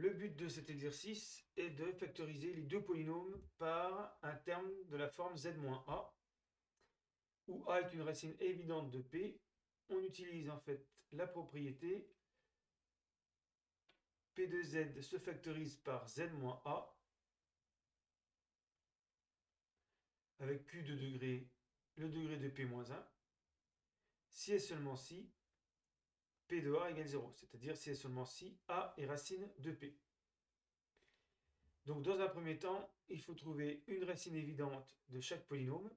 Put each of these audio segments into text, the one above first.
Le but de cet exercice est de factoriser les deux polynômes par un terme de la forme z-a, où a est une racine évidente de p. On utilise en fait la propriété p de z se factorise par z-a avec q de degré, le degré de p-1, si et seulement si p de a égale 0, c'est-à-dire si et seulement si a est racine de p. Donc dans un premier temps, il faut trouver une racine évidente de chaque polynôme,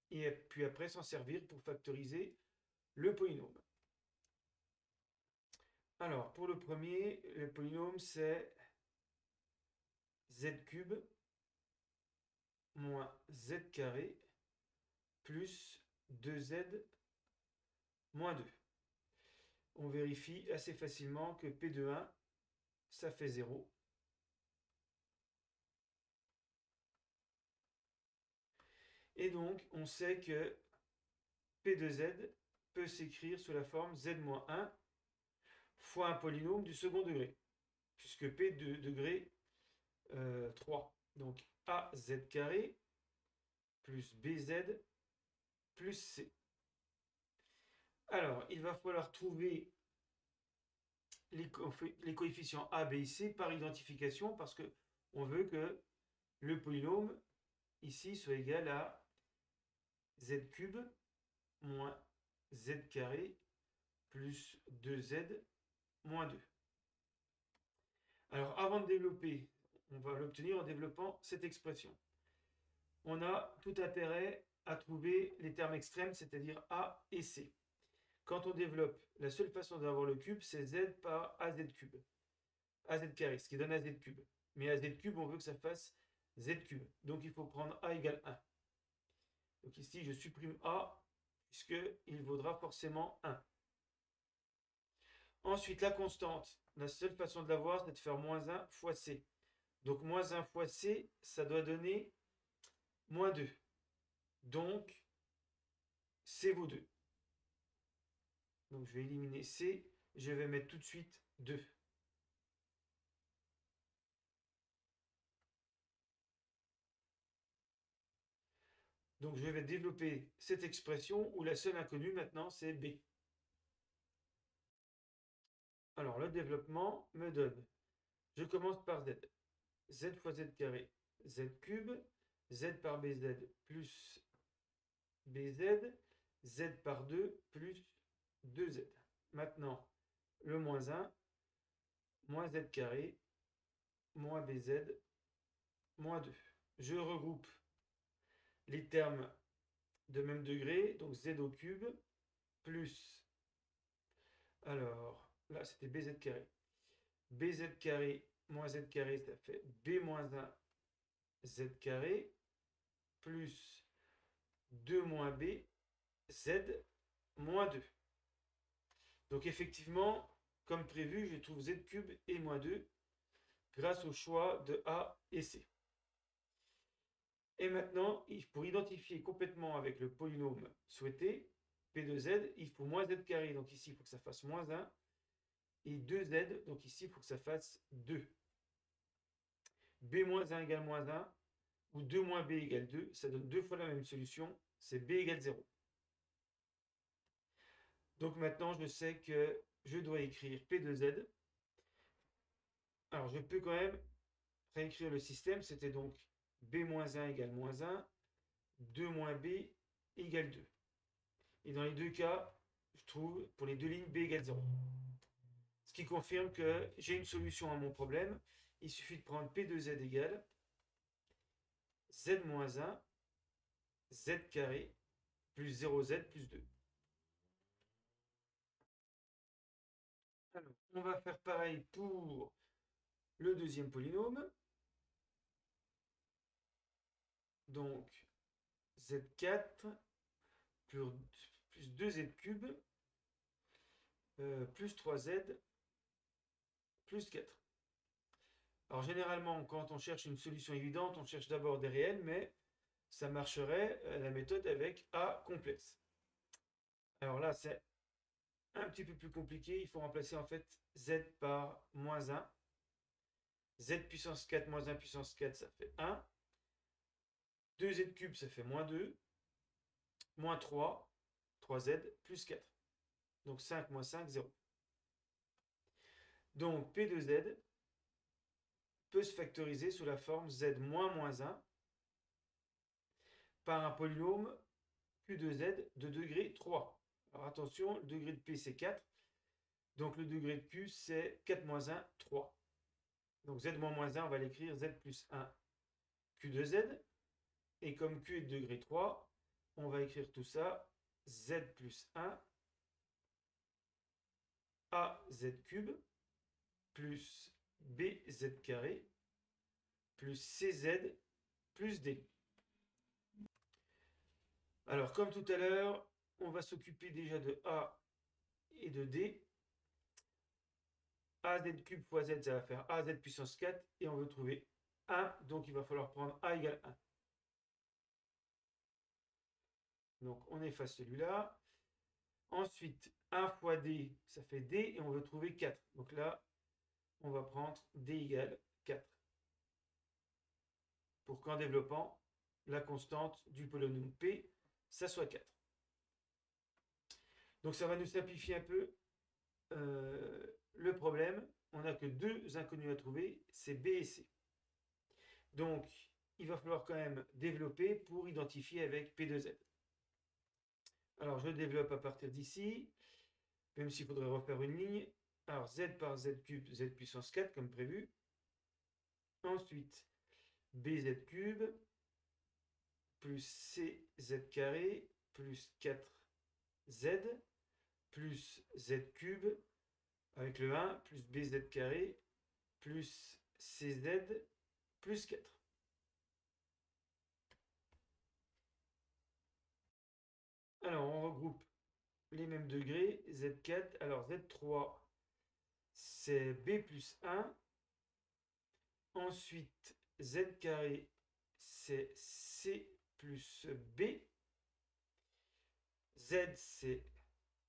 et puis après s'en servir pour factoriser le polynôme. Alors pour le premier, le polynôme c'est z cube moins z carré plus 2z moins 2. On vérifie assez facilement que p de 1, ça fait 0. Et donc, on sait que p de z peut s'écrire sous la forme z-1 fois un polynôme du second degré, puisque p de degré 3. Donc, az carré plus bz plus c. Alors, il va falloir trouver les coefficients a, b et c par identification, parce qu'on veut que le polynôme ici soit égal à z cube moins z carré plus 2z moins 2. Alors avant de développer, on va l'obtenir en développant cette expression. On a tout intérêt à trouver les termes extrêmes, c'est-à-dire a et c. Quand on développe, la seule façon d'avoir le cube, c'est z par az cube. Az carré, ce qui donne az cube. Mais az cube, on veut que ça fasse z cube. Donc il faut prendre a égale 1. Donc ici, je supprime a, puisqu'il vaudra forcément 1. Ensuite, la constante, la seule façon de l'avoir, c'est de faire moins 1 fois c. Donc moins 1 fois c, ça doit donner moins 2. Donc, c vaut 2. Donc je vais éliminer c, je vais mettre tout de suite 2. Donc je vais développer cette expression où la seule inconnue maintenant c'est b. Alors le développement me donne, je commence par z. Z fois z carré, z cube, z par bz plus bz, z par 2 plus 2z. Maintenant, le moins 1, moins z carré, moins bz, moins 2. Je regroupe les termes de même degré, donc z au cube, plus, alors, là c'était bz carré. Bz carré moins z carré, ça fait b moins 1 z carré, plus 2 moins b, z moins 2. Donc effectivement, comme prévu, je trouve z cube et moins 2 grâce au choix de a et c. Et maintenant, pour identifier complètement avec le polynôme souhaité, p de z, il faut moins z carré, donc ici il faut que ça fasse moins 1, et 2z, donc ici il faut que ça fasse 2. b moins 1 égale moins 1, ou 2 moins b égale 2, ça donne deux fois la même solution, c'est b égale 0. Donc maintenant, je sais que je dois écrire p de z. Alors je peux quand même réécrire le système, c'était donc b moins 1 égale moins 1, 2 moins b égale 2. Et dans les deux cas, je trouve pour les deux lignes b égale 0. Ce qui confirme que j'ai une solution à mon problème. Il suffit de prendre p de z égale z moins 1, z carré, plus 0z plus 2. Alors, on va faire pareil pour le deuxième polynôme. Donc, z4 plus 2z cube plus 3z plus 4. Alors généralement, quand on cherche une solution évidente, on cherche d'abord des réels, mais ça marcherait la méthode avec a complexe. Alors là, c'est un petit peu plus compliqué. Il faut remplacer en fait z par moins 1. Z puissance 4 moins 1 puissance 4, ça fait 1. 2Z cube, ça fait moins 2. Moins 3. 3Z plus 4. Donc 5 moins 5, 0. Donc P de Z peut se factoriser sous la forme Z moins moins 1 par un polynôme Q de Z de degré 3. Alors attention, le degré de P c'est 4. Donc le degré de Q c'est 4 moins 1, 3. Donc Z moins moins 1, on va l'écrire Z plus 1 Q de Z. Et comme Q est de degré 3, on va écrire tout ça Z plus 1 AZ cube plus BZ carré plus CZ plus D. Alors comme tout à l'heure, on va s'occuper déjà de A et de D. AZ cube fois Z, ça va faire AZ puissance 4 et on veut trouver 1, donc il va falloir prendre A égale 1. Donc on efface celui-là. Ensuite, 1 fois D, ça fait D et on veut trouver 4. Donc là, on va prendre D égale 4. Pour qu'en développant, la constante du polynôme P, ça soit 4. Donc ça va nous simplifier un peu le problème. On n'a que deux inconnus à trouver, c'est B et C. Donc, il va falloir quand même développer pour identifier avec P de Z. Alors, je développe à partir d'ici, même s'il faudrait refaire une ligne. Alors, Z par Z cube, Z puissance 4, comme prévu. Ensuite, BZ cube, plus CZ carré, plus 4Z, plus Z cube, avec le 1, plus BZ carré, plus CZ, plus 4. Alors, on regroupe les mêmes degrés. Z4, alors Z3, c'est B plus 1. Ensuite, Z carré, c'est C plus B. Z, c'est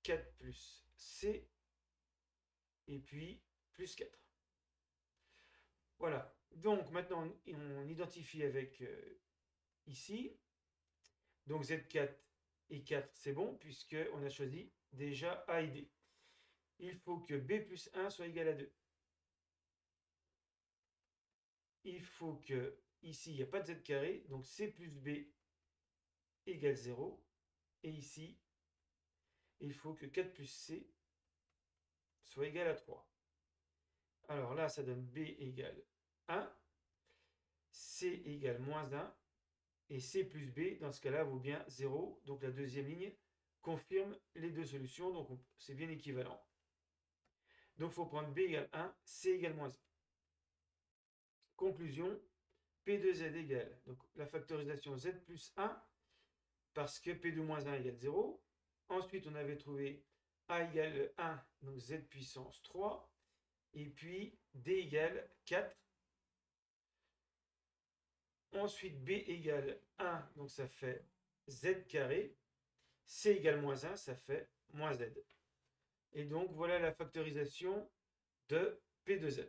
4 plus C. Et puis, plus 4. Voilà. Donc, maintenant, on identifie avec ici. Donc, Z4 et 4, c'est bon, puisqu'on a choisi déjà A et D. Il faut que B plus 1 soit égal à 2. Il faut que, ici, il n'y a pas de Z carré, donc C plus B égale 0. Et ici, il faut que 4 plus C soit égal à 3. Alors là, ça donne B égale 1, C égale moins 1, et C plus B, dans ce cas-là, vaut bien 0. Donc la deuxième ligne confirme les deux solutions, donc c'est bien équivalent. Donc il faut prendre B égale 1, C égale moins 1. Conclusion, P de Z égale, donc la factorisation Z plus 1, parce que P de moins 1 égale 0. Ensuite, on avait trouvé A égale 1, donc Z puissance 3. Et puis D égale 4. Ensuite, B égale 1, donc ça fait Z carré. C égale moins 1, ça fait moins Z. Et donc, voilà la factorisation de P de Z.